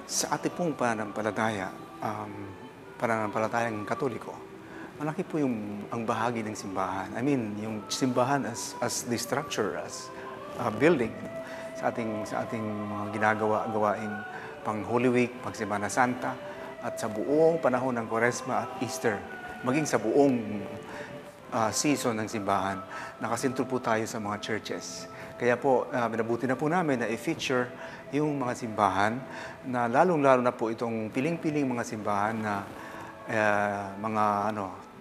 Sa ating pong pananampalataya, pananampalatayang Katoliko, malaki po ang bahagi ng simbahan. I mean, yung simbahan as the structure, as a building sa ating mga gawaing pang Holy Week, pang Semana Santa, at sa buong panahon ng Quaresma at Easter, maging sa buong season ng simbahan, nakasentro po tayo sa mga churches. Kaya po, minabuti na po namin na i-feature yung mga simbahan na lalong-lalo na po itong piling-piling mga simbahan na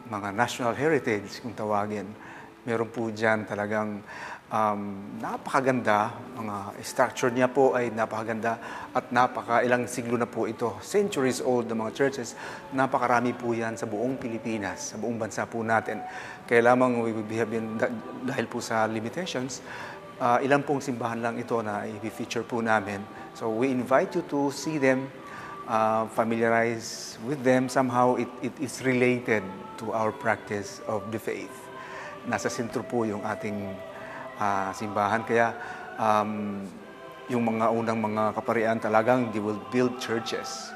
mga national heritage kung tawagin. Meron po dyan talagang napakaganda, mga structure niya po ay napakaganda at ilang siglo na po ito, centuries old na mga churches, napakarami po yan sa buong Pilipinas, sa buong bansa po natin. Kaya lamang dahil po sa limitations, ilang pong simbahan lang ito na i-feature po namin. So we invite you to see them, familiarize with them. Somehow it is related to our practice of the faith. Nasa sentro po yung ating simbahan. Kaya yung mga unang mga kaparian talagang they will build churches.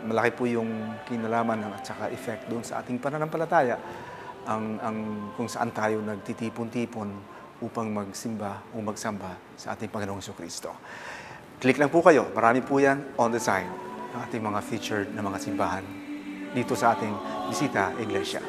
Malaki po yung kinalaman at saka effect doon sa ating pananampalataya kung saan tayo nagtitipon-tipon upang magsimba o magsamba sa ating Panginoong Jesucristo. Click lang po kayo. Marami po yan on the side ng ating mga featured na mga simbahan dito sa ating Bisita Iglesia.